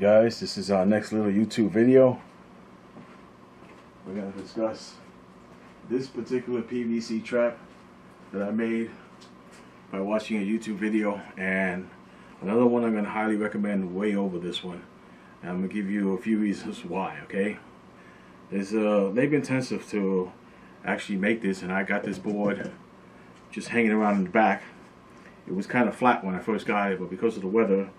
guys, this is our next little YouTube video. We're going to discuss this particular PVC trap that I made by watching a YouTube video, and another one I'm going to highly recommend way over this one. And I'm going to give you a few reasons why. Okay, it's labor intensive to actually make this, and I got this board just hanging around in the back. It was kind of flat when I first got it, but because of the weather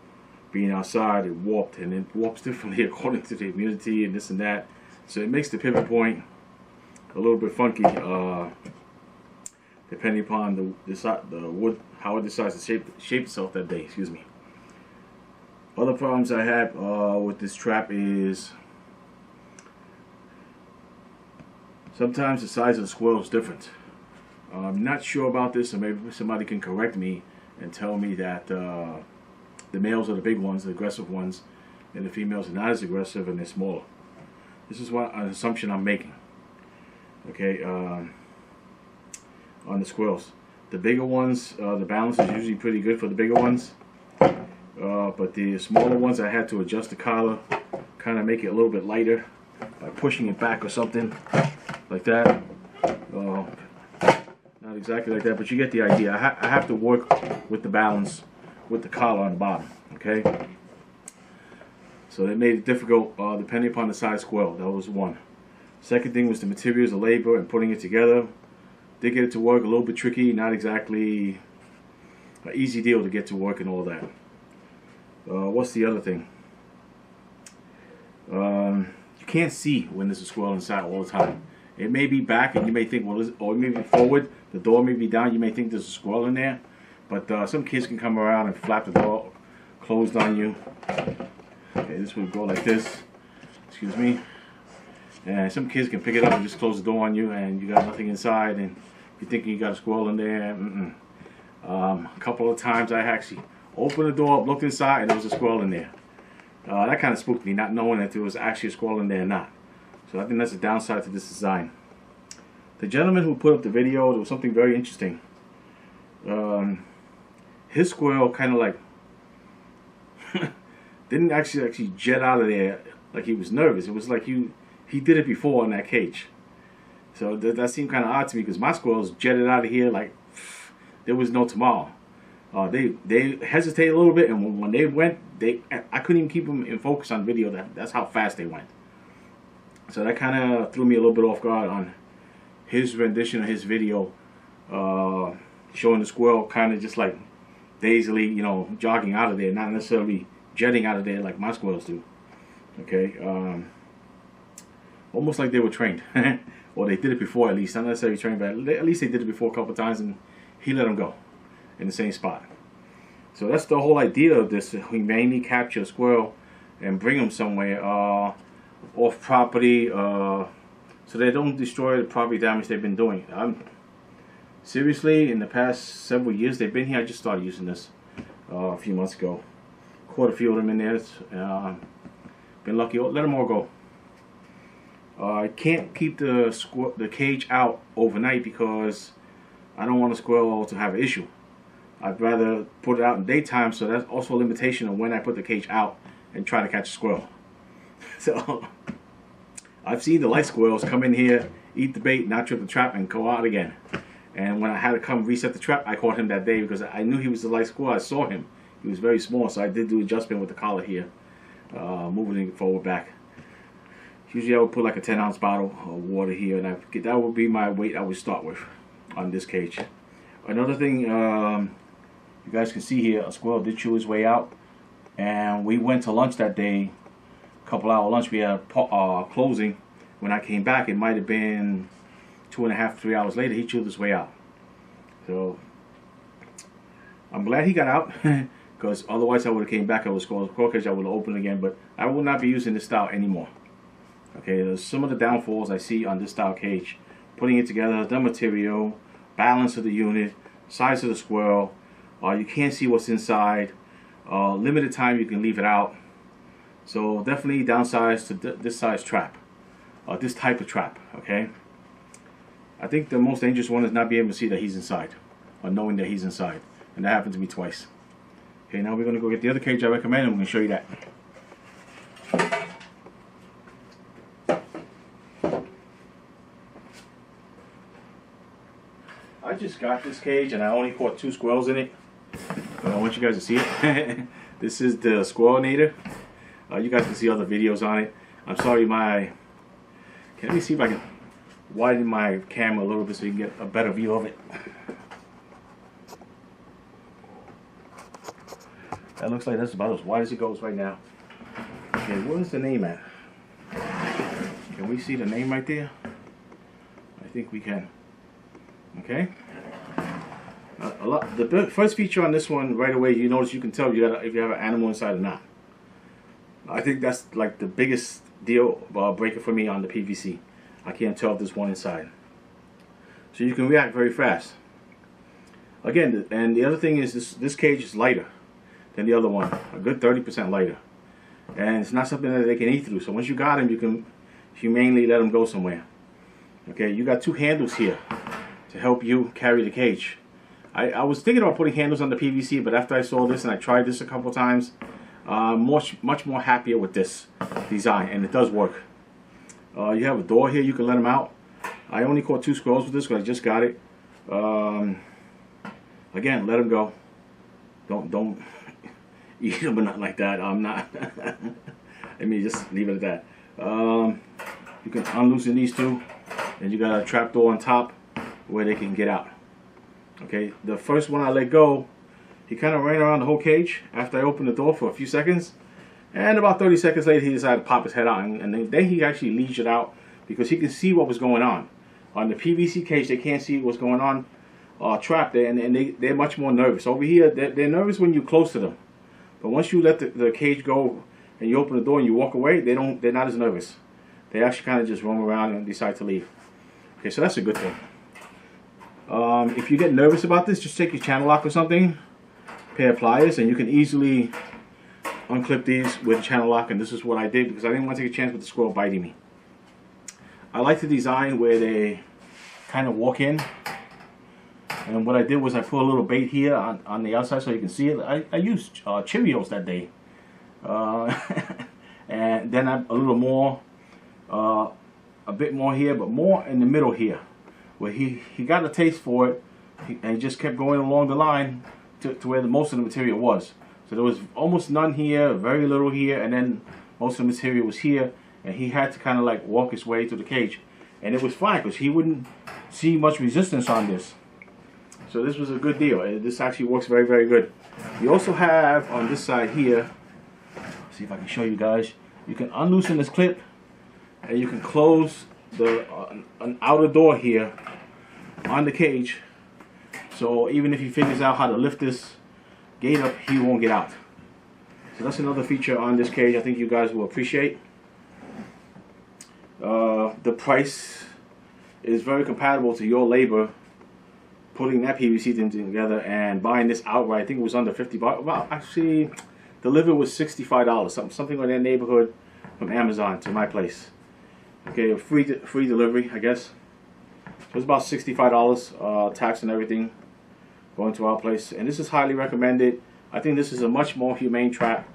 being outside, it warped, and it warps differently according to the humidity and this and that. So it makes the pivot point a little bit funky, depending upon the wood, how it decides to shape itself that day. Excuse me. Other problems I had with this trap is sometimes the size of the squirrel is different. I'm not sure about this, so maybe somebody can correct me and tell me that the males are the big ones, the aggressive ones, and the females are not as aggressive and they're smaller. This is an assumption I'm making. Okay, on the squirrels. The bigger ones, the balance is usually pretty good for the bigger ones. But the smaller ones, I had to adjust the collar, kind of make it a little bit lighter by pushing it back or something like that. Not exactly like that, but you get the idea. I have to work with the balance with the collar on the bottom. Okay, so that made it difficult depending upon the size squirrel. That was one. Second thing was the materials, the labor, and putting it together. Did get it to work, a little bit tricky, not exactly an easy deal to get to work and all that. What's the other thing? You can't see when there's a squirrel inside all the time. It may be back and you may think, well, or it may be forward, the door may be down, you may think there's a squirrel in there. But some kids can come around and flap the door closed on you. Okay, this would go like this. Excuse me. And some kids can pick it up and just close the door on you, and you got nothing inside, and you're thinking you got a squirrel in there. A couple of times I actually opened the door up, looked inside, and there was a squirrel in there. That kind of spooked me, not knowing that there was actually a squirrel in there or not. So I think that's a downside to this design. The gentleman who put up the video, there was something very interesting. His squirrel kind of like didn't actually jet out of there like he was nervous. It was like he did it before in that cage. So that seemed kind of odd to me, because my squirrels jetted out of here like there was no tomorrow. They hesitated a little bit, and when they went, I couldn't even keep them in focus on video. That's how fast they went. So that kind of threw me a little bit off guard on his rendition of his video, showing the squirrel kind of just like dazedly, you know, jogging out of there, not necessarily jetting out of there like my squirrels do. Okay, almost like they were trained, or they did it before at least. Not necessarily trained, but at least they did it before a couple of times, and he let them go in the same spot. So that's the whole idea of this. We mainly capture a squirrel and bring them somewhere off property, so they don't destroy the property damage they've been doing. Seriously, in the past several years they've been here, I just started using this a few months ago. Caught a few of them in there. Been lucky. Let them all go. I can't keep the cage out overnight because I don't want a squirrel to have an issue. I'd rather put it out in daytime, so that's also a limitation of when I put the cage out and try to catch a squirrel. So I've seen the light squirrels come in here, eat the bait, not trip the trap, and go out again. And when I had to come reset the trap, I caught him that day because I knew he was the light squirrel. I saw him. He was very small, so I did do adjustment with the collar here, moving it forward back. Usually I would put like a 10-ounce bottle of water here, and that would be my weight I would start with on this cage. Another thing, you guys can see here, a squirrel did chew his way out, and we went to lunch that day, couple-hour lunch. We had closing. When I came back, it might have been 2.5, 3 hours later. He chewed his way out. So I'm glad he got out, because otherwise I would have came back. I would have squirrel cage. I would have opened again, but I will not be using this style anymore. Okay, there's some of the downfalls I see on this style cage. Putting it together, the material, balance of the unit, size of the squirrel. You can't see what's inside. Limited time you can leave it out. So definitely downsize to this size trap, this type of trap. Okay, I think the most dangerous one is not being able to see that he's inside, or knowing that he's inside, and that happened to me twice. Okay, now we're going to go get the other cage I recommend, and we're going to show you that. I just got this cage and I only caught 2 squirrels in it. I want you guys to see it. This is the Squirrelinator. You guys can see other videos on it. I'm sorry, let me see if I can widen my camera a little bit so you can get a better view of it. That looks like that's about as wide as it goes right now. Okay, where's the name at? Can we see the name right there? I think we can. Okay. The first feature on this one, right away, you notice you can tell if you have an animal inside or not. I think that's like the biggest deal breaker for me on the PVC. I can't tell if there's one inside. So you can react very fast. Again, and the other thing is this cage is lighter than the other one, a good 30% lighter. And it's not something that they can eat through. So once you got them, you can humanely let them go somewhere. Okay, you got 2 handles here to help you carry the cage. I was thinking about putting handles on the PVC, but after I saw this and I tried this a couple times, much more happier with this design, and it does work. You have a door here, you can let them out. I only caught 2 squirrels with this because I just got it. Again, let them go. Don't eat them or nothing like that. I'm not. Let me just leave it at that. You can unloosen these 2, and you got a trap door on top where they can get out. Okay, the first one I let go, he kind of ran around the whole cage after I opened the door for a few seconds, and about 30 seconds later he decided to pop his head out, and then he actually leashed out because he could see what was going on. On the PVC cage, they can't see what's going on trapped there, and they're much more nervous. Over here, they're nervous when you're close to them, but once you let the cage go and you open the door and you walk away, they're not as nervous. They actually kind of just roam around and decide to leave. Okay, so that's a good thing. If you get nervous about this, just take your channel lock or something, pair of pliers, and you can easily unclip these with a channel lock. And this is what I did because I didn't want to take a chance with the squirrel biting me. I like the design where they kind of walk in. And what I did was I put a little bait here on the outside so you can see it. I used Cheerios that day. And then a little more, a bit more here, but more in the middle here, where he got a taste for it, and he just kept going along the line to where most of the material was. So there was almost none here, very little here, and then most of the material was here, and he had to kind of like walk his way to the cage. And it was fine because he wouldn't see much resistance on this. So this was a good deal. This actually works very, very good. You also have on this side here, see if I can show you guys, you can unloosen this clip and you can close an outer door here on the cage. So even if he figures out how to lift this gate up, he won't get out. So that's another feature on this cage I think you guys will appreciate. The price is very compatible to your labor putting that PVC thing together and buying this outright. I think it was under 50 bucks. Well, actually, delivered was $65, something in that neighborhood from Amazon to my place. Okay, free delivery, I guess. So it was about $65, tax and everything, going to our place. And this is highly recommended. I think this is a much more humane trap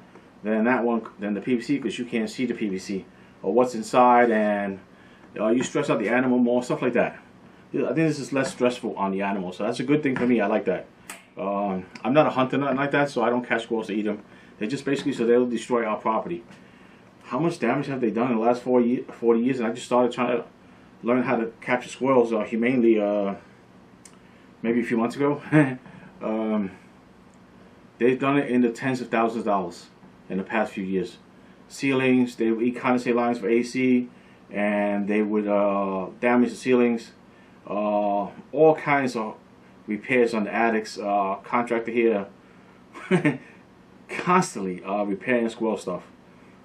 than that one, than the PVC, because you can't see the PVC or what's inside, and you stress out the animal more, stuff like that. I think this is less stressful on the animal, so that's a good thing for me. I like that. I'm not a hunter, nothing like that, so I don't catch squirrels to eat them. They're just basically so they'll destroy our property. How much damage have they done in the last 40 years? And I just started trying to learn how to capture squirrels humanely maybe a few months ago. They've done it in the tens of thousands of dollars in the past few years. Ceilings, they would eat condensate lines for AC, and they would damage the ceilings. All kinds of repairs on the attics. Contractor here constantly repairing squirrel stuff.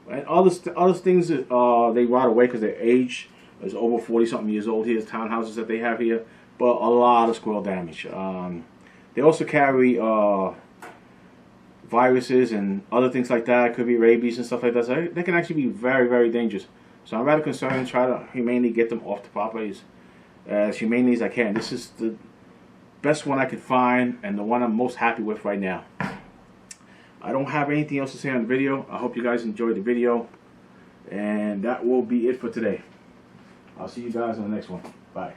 And other things they rot away because their age is over 40-something years old. Here's townhouses that they have here, but a lot of squirrel damage. They also carry viruses and other things like that. It could be rabies and stuff like that. So they can actually be very, very dangerous. So I'm rather concerned, try to humanely get them off the properties as humanely as I can. This is the best one I could find and the one I'm most happy with right now. I don't have anything else to say on the video. I hope you guys enjoyed the video, and that will be it for today. I'll see you guys on the next one. Bye.